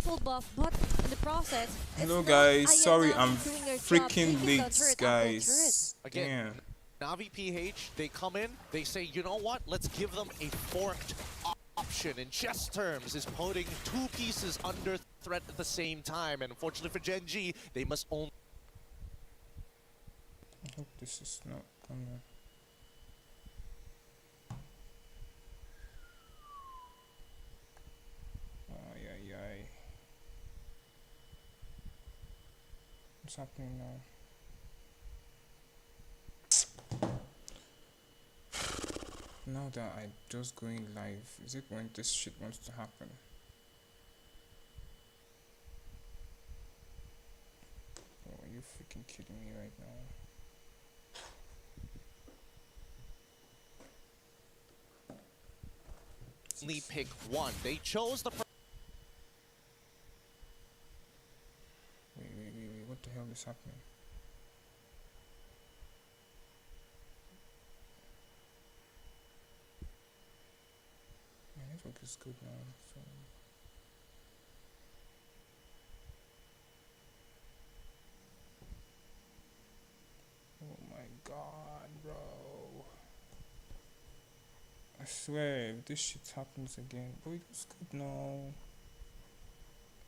full buff, but in the process, Hello it's guys, not sorry Ayana I'm doing their job, freaking taking late down turret after guys. Again, Damn. Navi PH, they come in, they say, you know what, let's give them a forked option. In chess terms, is putting two pieces under threat at the same time, and unfortunately for Gen.G, they must only... I hope this is not gonna... Ay, ay, ay. What's happening now? Now that I'm just going live, is it when this shit wants to happen? Oh, are you freaking kidding me right now? only pick one. They chose the... Wait, what the hell is happening? My network is good now, so... Oh my god, bro. I swear, if this shit happens again... Bro, it was good now.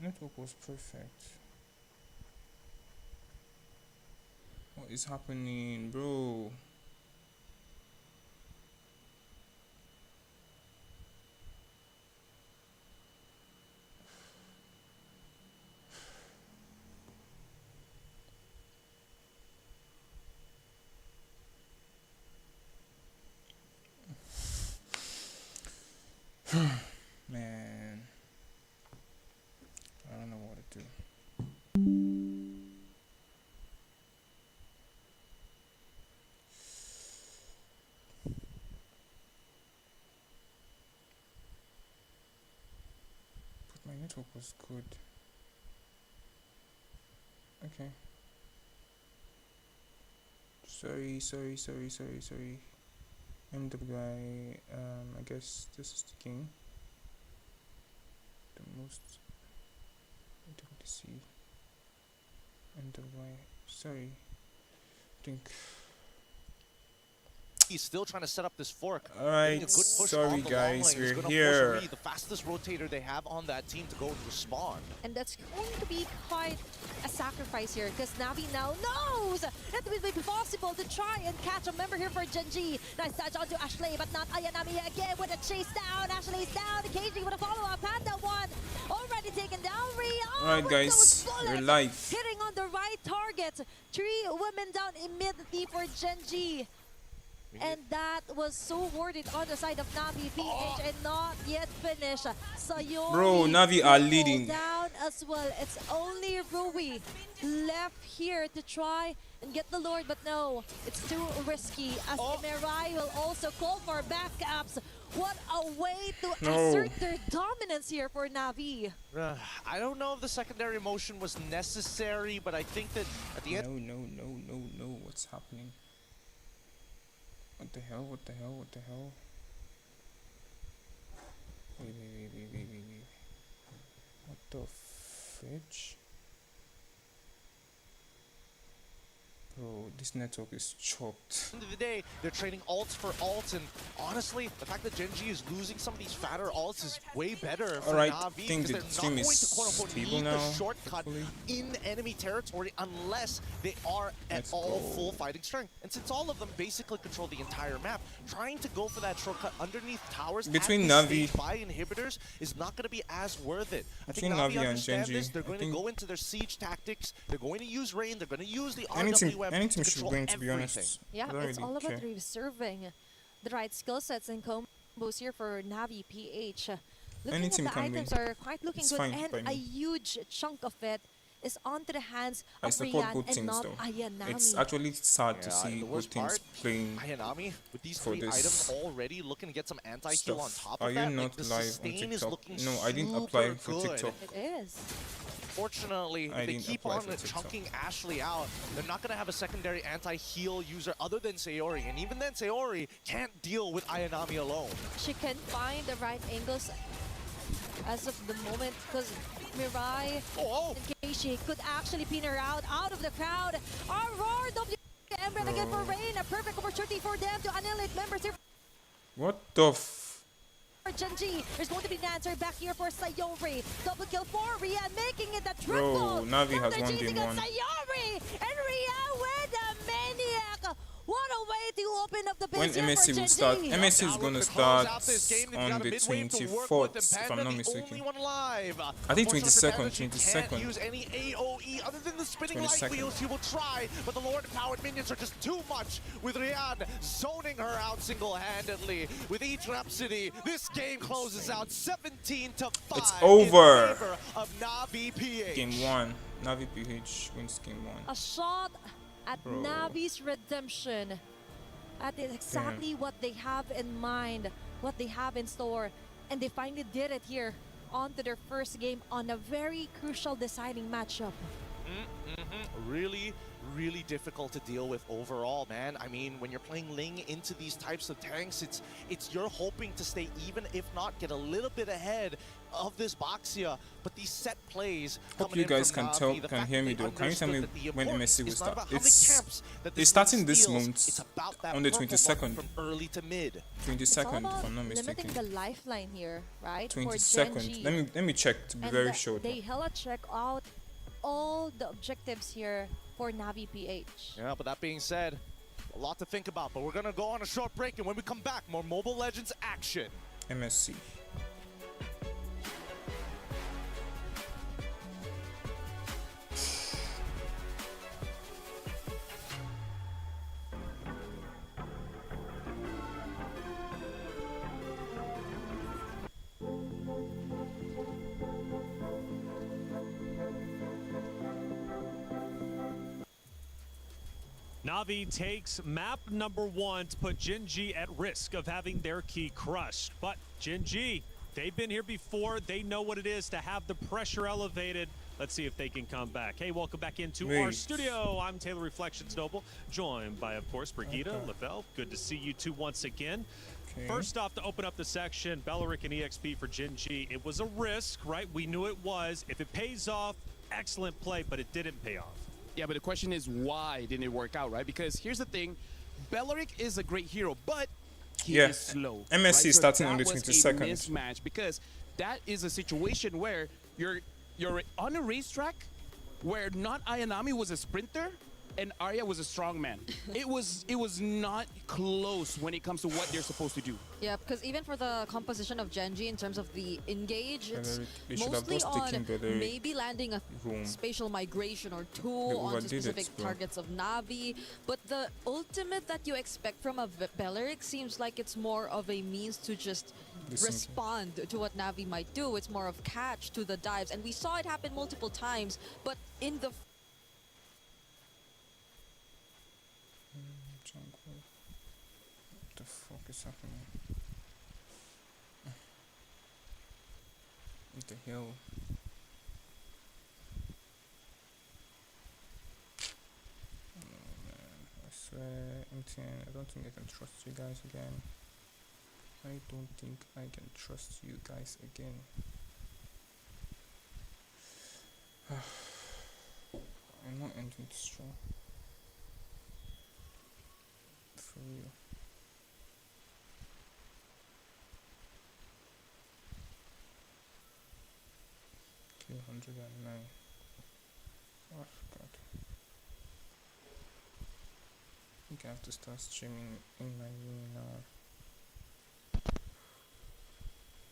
Network was perfect. What is happening, bro? Man, I don't know what to do. But my network was good. Okay. Sorry. MWI, I guess this is the king. The most EWC. MWI, sorry. I think. He's still trying to set up this fork. Alright, sorry guys, we're here. The fastest rotator they have on that team to go and respond. And that's going to be quite a sacrifice here, because Navi now knows it will be possible to try and catch a member here for Gen.G. Nice touch onto Ashley, but not Ayanami again with a chase down. Ashley's down, KG with a follow-up. Panda one already taken down. Alright guys, we're live. Hitting on the right target. 3 women down immediately for Gen.G. And that was so worth it on the side of Navi PH and not yet finished. Sayori Bro, Navi are leading. Down as well. It's only Rui left here to try and get the Lord, but no, it's too risky as Mirai will also call for backups. What a way to assert their dominance here for Navi. I don't know if the secondary motion was necessary, but I think that at the end... No, what's happening? What the hell? What Wait. What the fridge? Bro, this network is chopped. At the end of the day, they're trading alts for alts, and honestly, the fact that Gen.G is losing some of these fatter alts is way better for Navi, because they're not going to quote-unquote need the shortcut in enemy territory unless they are at all full fighting strength. And since all of them basically control the entire map, trying to go for that shortcut underneath towers between at Navi by inhibitors is not going to be as worth it. I think Navi Navi understand Gen.G, this. They're going to go into their siege tactics. They're going to use rain. They're going to use the anything should win, to be honest. Yeah, it's all about reserving the right skill sets and combos here for Navi PH. Looking at the items are quite looking good, and a huge chunk of it is onto the hands of Rian and not Ayanami. It's actually sad to see good teams playing Ayanami with these 3 items already looking to get some anti-heal on top of that. Are you not live on TikTok? No, I didn't apply for TikTok. It is. Fortunately, if they keep on chunking Ashley out, they're not going to have a secondary anti-heal user other than Sayori. And even then, Sayori can't deal with Ayanami alone. She can find the right angles as of the moment, because Mirai and Keishi could actually pin her out of the crowd. Aurora Ember again for Rain, a perfect opportunity for them to annihilate members here. What the f? For Gen.G, there's going to be an answer back here for Sayori. Double kill for Rian, making it a triple. Bro, Navi has Another 1v1. Sayori and Rian with a maniac. What a way to open up the When base here for MSC will Gen.G. start, MSC is going to start on the midway to work 24th, with them. if I'm Panda, not the mistaken. only one alive. I think Unfortunately 22nd, for Panda, she 22nd. can't use any AoE other than the spinning light 22nd. wheels. She will try, but the Lord-powered minions are just too much. With Rian zoning her out single-handedly. With each Rhapsody, this game closes out 17-5. It's over. In favor of NAVI PH. Game 1. Navi PH wins game 1. A shot at Bro. Navi's redemption. That is exactly what they have in mind, what they have in store. And they finally did it here onto their first game on a very crucial deciding matchup. Really difficult to deal with overall, man. I mean, when you're playing Ling into these types of tanks, it's you're hoping to stay even, if not get a little bit ahead of this Boxia. But these set plays. Hope you guys can hear me though. Can you tell me when MSC will start? It's starting this month on the 22nd. From early to mid. 22nd, if I'm not mistaken. Limiting the lifeline here, right? 22nd. For Gen.G. Let me check to be very sure. They hella check out all the objectives here for NAVI PH. Yeah, but that being said, a lot to think about. But we're gonna go on a short break, and when we come back, more Mobile Legends action. MSC. Navi takes map number 1 to put Gen.G at risk of having their key crushed. But Gen.G, they've been here before. They know what it is to have the pressure elevated. Let's see if they can come back. Hey, welcome back into our studio. I'm Taylor Reflections Noble, joined by, of course, Brigitte, Lefel. Good to see you two once again. First off, to open up the section, Belleric and EXP for Gen.G. It was a risk, right? We knew it was. If it pays off, excellent play, but it didn't pay off. Yeah, but the question is, why didn't it work out, right? Because here's the thing, Belleric is a great hero, but he is slow. MSC right? is starting on the That was 22nd. a mismatch, because that is a situation where you're on a racetrack where not Ayanami was a sprinter and Arya was a strongman. It was not close when it comes to what they're supposed to do. Yeah, because even for the composition of Gen.G in terms of the engage, it's mostly on maybe landing a spatial migration or two onto specific targets of Navi. But the ultimate that you expect from a Belleric seems like it's more of a means to just respond to what Navi might do. It's more of catch to the dives. And we saw it happen multiple times, but in the What the fuck is happening? What the hell? Oh man, I swear, MTN, I don't think I can trust you guys again. I don't think I can trust you guys again. I'm not ending this strong. For real. Okay, 109. Oh god. I think I have to start streaming in my room now.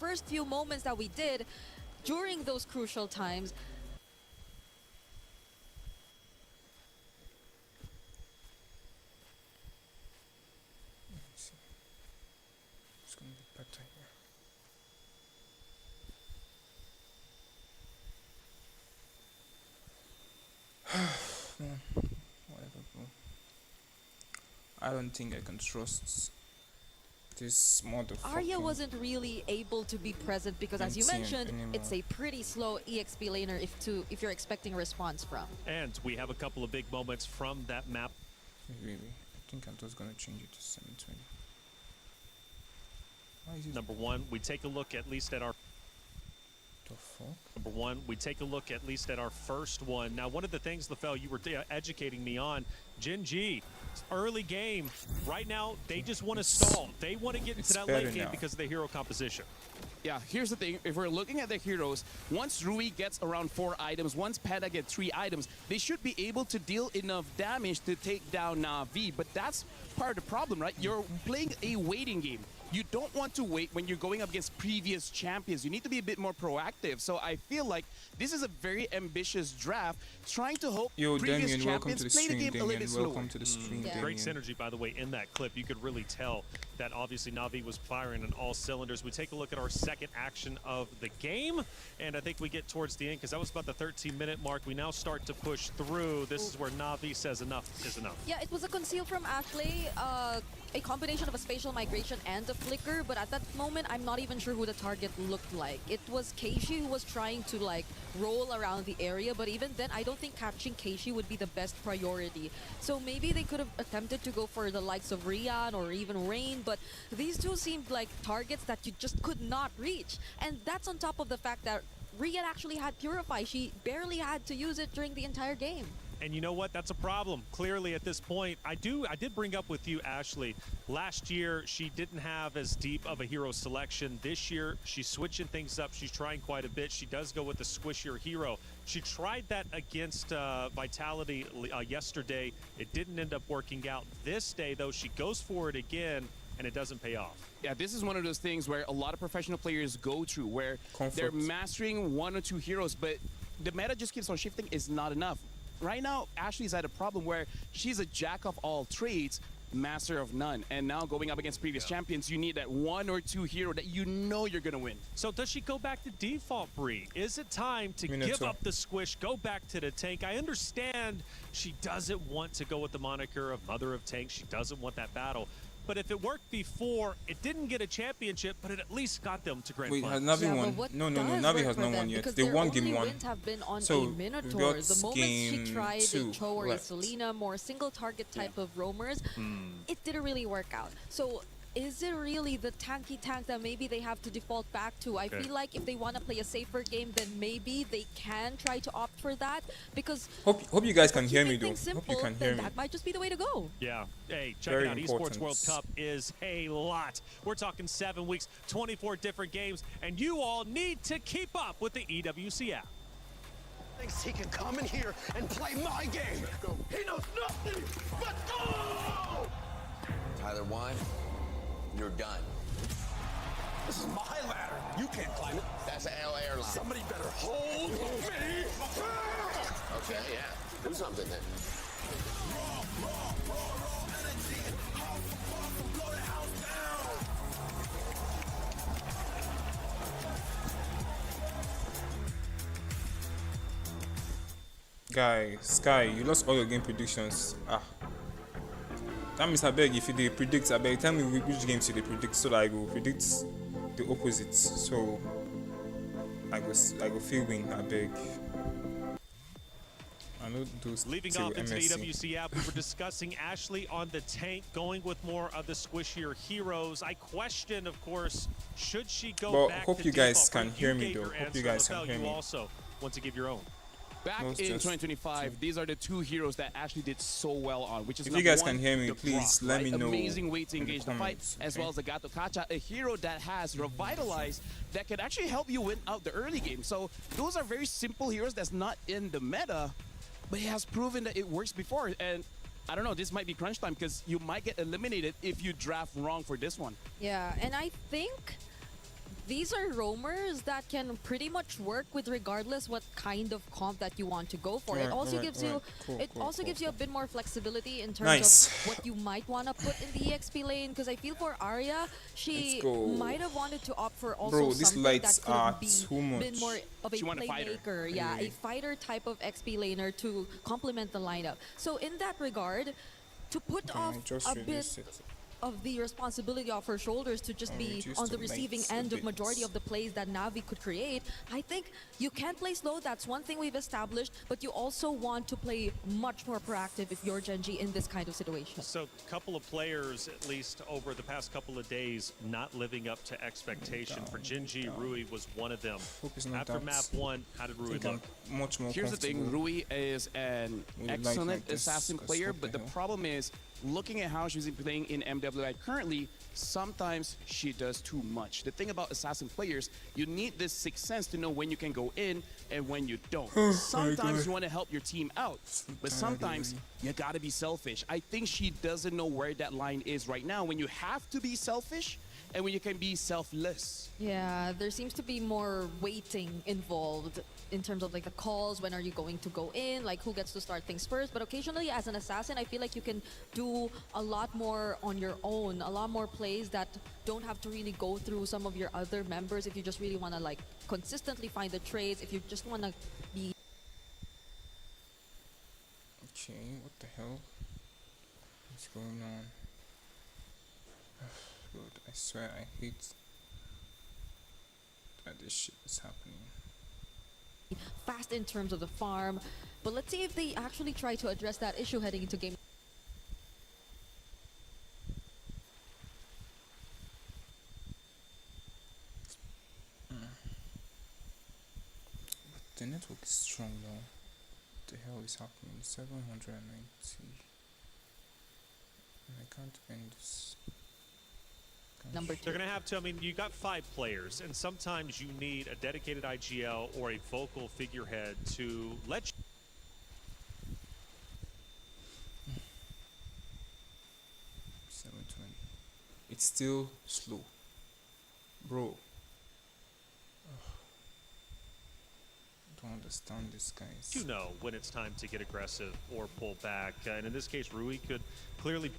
first few moments that we did during those crucial times, It's gonna be better here. Man, whatever, bro. I don't think I can trust this motherfucker. Arya wasn't really able to be present because, as you mentioned, it's a pretty slow EXP laner if you're expecting a response from. And we have a couple of big moments from that map. Really, I think I'm just gonna change it to 720. Number one, we take a look at least at our The fuck? Number one, we take a look at least at our first one. Now, one of the things, LaFell, you were educating me on, Gen.G, early game. Right now, they just want to stall. They want to get into that late game because of the hero composition. Yeah, here's the thing. If we're looking at the heroes, once Rui gets around 4 items, once Peta gets 3 items, they should be able to deal enough damage to take down NAVI. But that's part of the problem, right? You're playing a waiting game. You don't want to wait when you're going up against previous champions. You need to be a bit more proactive. So I feel like this is a very ambitious draft, trying to hope previous Damien, champions play the game a little bit slower. Welcome to the stream, Damien. Great synergy, by the way, in that clip. You could really tell that obviously Navi was firing on all cylinders. We take a look at our second action of the game, and I think we get towards the end because that was about the 13-minute mark. We now start to push through. This is where Navi says enough is enough. Yeah, it was a conceal from Ashley, a combination of a spatial migration and a flicker, but at that moment, I'm not even sure who the target looked like. It was Keishi who was trying to like roll around the area, but even then, I don't think catching Keishi would be the best priority. So maybe they could have attempted to go for the likes of Rian or even Rain, but these two seemed like targets that you just could not reach. And that's on top of the fact that Rian actually had Purify. She barely had to use it during the entire game. And you know what? That's a problem. Clearly, at this point, I did bring up with you, Ashley. Last year, she didn't have as deep of a hero selection. This year, she's switching things up. She's trying quite a bit. She does go with the squishier hero. She tried that against Vitality yesterday. It didn't end up working out. This day, though, she goes for it again, and it doesn't pay off. Yeah, this is one of those things where a lot of professional players go through, where they're mastering 1 or 2 heroes, but the meta just keeps on shifting is not enough. Right now, Ashley's had a problem where she's a jack of all trades, master of none. And now going up against previous champions, you need that 1 or 2 hero that you know you're going to win. So does she go back to default, Bree? Is it time to give up the squish, go back to the tank? I understand she doesn't want to go with the moniker of Mother of Tanks. She doesn't want that battle. But if it worked before, it didn't get a championship, but it at least got them to grand final. Wait, has Navi won? No, Navi has not won yet. They won game 1. Wins have been on so a Minotaur. The moment she tried a Cho or a Selena, more single target type of roamers, it didn't really work out. So is it really the tanky tank that maybe they have to default back to? I feel like if they want to play a safer game, then maybe they can try to opt for that, because hope you guys can hear me though. Simple, hope you can hear me. That might just be the way to go. Yeah. Hey, check it out. Esports World Cup is a lot. We're talking 7 weeks, 24 different games, and you all need to keep up with the EWC app. Thinks he can come in here and play my game. He knows nothing but go! Tyler 1, you're done. This is my ladder. You can't climb it. That's an L airline. Somebody better hold me back. Okay, yeah. Do something then. Guy, Sky, you lost all your game predictions. That means I beg, if you did predict, I beg, tell me which games you did predict so that I go predict the opposite. So I go feel win, I beg. I know those. Leaving off into the EWC app, we were discussing Ashley on the tank, going with more of the squishier heroes. I question, of course, should she go back hope to you guys default? can hear me though. Hope you guys can hear me. You also want to give your own. Back in 2025, these are the 2 heroes that Ashley did so well on, which is if you guys can hear me, please let me know. Amazing way to engage the fight, comments, as well as the Gato Kacha, a hero that has revitalized, that can actually help you win out the early game. So those are very simple heroes that's not in the meta, but he has proven that it works before. And I don't know, this might be crunch time because you might get eliminated if you draft wrong for this one. Yeah, and I think these are roamers that can pretty much work with regardless what kind of comp that you want to go for. It also gives you gives you a bit more flexibility in terms of what you might want to put in the EXP lane, because I feel for Arya, she might have wanted to opt for also something that could have been more of a playmaker, a fighter type of XP laner to complement the lineup. So in that regard, to put off a bit of the responsibility off her shoulders to just be on the receiving end of majority of the plays that Navi could create. I think you can play slow, that's one thing we've established, but you also want to play much more proactive if you're Gen.G in this kind of situation. So a couple of players, at least over the past couple of days, not living up to expectation. For Gen.G, Rui was one of them. After map 1, how did Rui look? Much more Here's the thing, Rui is an excellent assassin player, but the problem is, looking at how she's playing in MWI currently, sometimes she does too much. The thing about assassin players, you need this sixth sense to know when you can go in and when you don't. Sometimes you want to help your team out, but sometimes you gotta be selfish. I think she doesn't know where that line is right now, when you have to be selfish and when you can be selfless. Yeah, there seems to be more waiting involved in terms of like the calls, when are you going to go in, like who gets to start things first. But occasionally as an assassin, I feel like you can do a lot more on your own, a lot more plays that don't have to really go through some of your other members if you just really want to like consistently find the trades, if you just want to be... Okay, what the hell? What's going on? God, I swear I hate that this shit is happening. Fast in terms of the farm, but let's see if they actually try to address that issue heading into game. But the network is strong now. What the hell is happening? 790. And I can't end this. Number 2. They're going to have to, I mean, you got 5 players, and sometimes you need a dedicated IGL or a vocal figurehead to let you... 720. It's still slow. Bro. Don't understand this, guys. You know when it's time to get aggressive or pull back. And in this case, Rui could clearly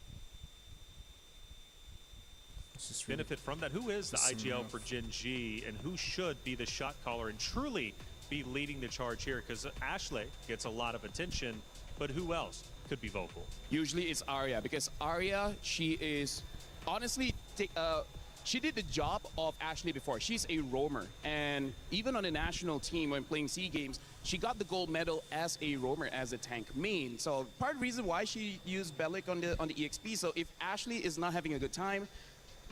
benefit from that. Who is the IGL for Gen.G, and who should be the shot caller and truly be leading the charge here? Because Ashley gets a lot of attention, but who else could be vocal? Usually it's Arya, because Arya, she is honestly she did the job of Ashley before. She's a roamer, and even on the national team when playing SEA Games, she got the gold medal as a roamer, as a tank main. So part of the reason why she used Bellic on the EXP. So if Ashley is not having a good time,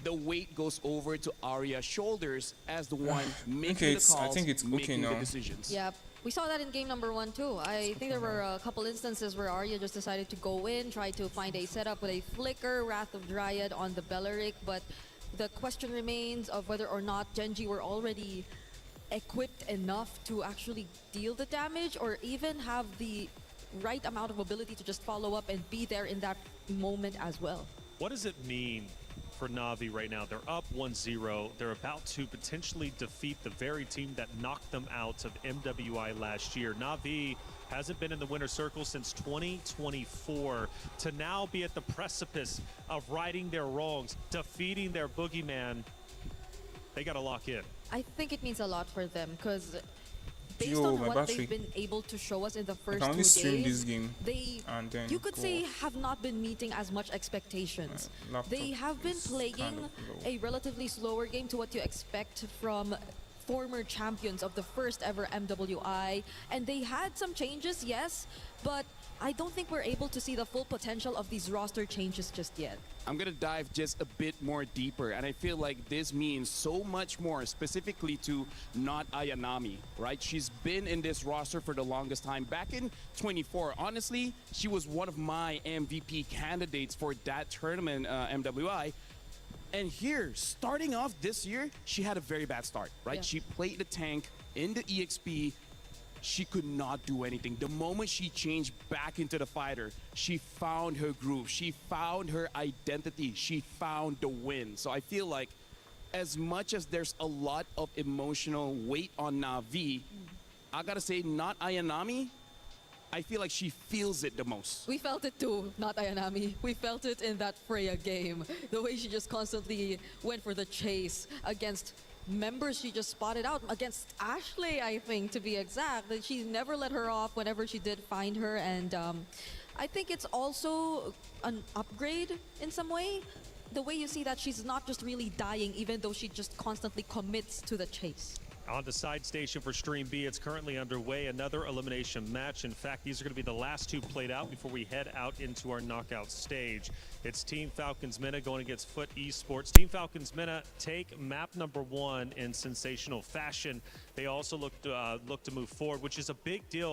the weight goes over to Arya's shoulders as the one making the calls, I think it's okay now. the decisions. Yeah, we saw that in game number 1 too. I think there were a couple instances where Arya just decided to go in, try to find a setup with a flicker, Wrath of Dryad on the Belleric, but the question remains of whether or not Gen.G were already equipped enough to actually deal the damage or even have the right amount of ability to just follow up and be there in that moment as well. What does it mean for Navi right now? They're up 1-0. They're about to potentially defeat the very team that knocked them out of MWI last year. Navi hasn't been in the winner's circle since 2024. To now be at the precipice of righting their wrongs, defeating their boogeyman, they got to lock in. I think it means a lot for them because based on what they've been able to show us in the first 2 days, they, you could say, have not been meeting as much expectations. They have been playing a relatively slower game to what you expect from former champions of the first ever MWI, and they had some changes, yes, but I don't think we're able to see the full potential of these roster changes just yet. I'm gonna dive just a bit more deeper, and I feel like this means so much more specifically to not Ayanami, right? She's been in this roster for the longest time. Back in 24, honestly, she was one of my MVP candidates for that tournament, MWI. And here, starting off this year, she had a very bad start, right? Yeah. She played the tank in the EXP. She could not do anything. The moment she changed back into the fighter, she found her groove. She found her identity. She found the win. So I feel like as much as there's a lot of emotional weight on Navi, I gotta say, not Ayanami, I feel like she feels it the most. We felt it too, not Ayanami. We felt it in that Freya game. The way she just constantly went for the chase against members she just spotted out. Against Ashley, I think, to be exact. That she never let her off whenever she did find her. And I think it's also an upgrade in some way. the way you see that she's not just really dying, even though she just constantly commits to the chase. On to side station for Stream B. It's currently underway. Another elimination match. In fact, these are going to be the last two played out before we head out into our knockout stage. It's Team Falcons Mena going against Foot Esports. Team Falcons Mena take map number 1 in sensational fashion. They also look to move forward, which is a big deal.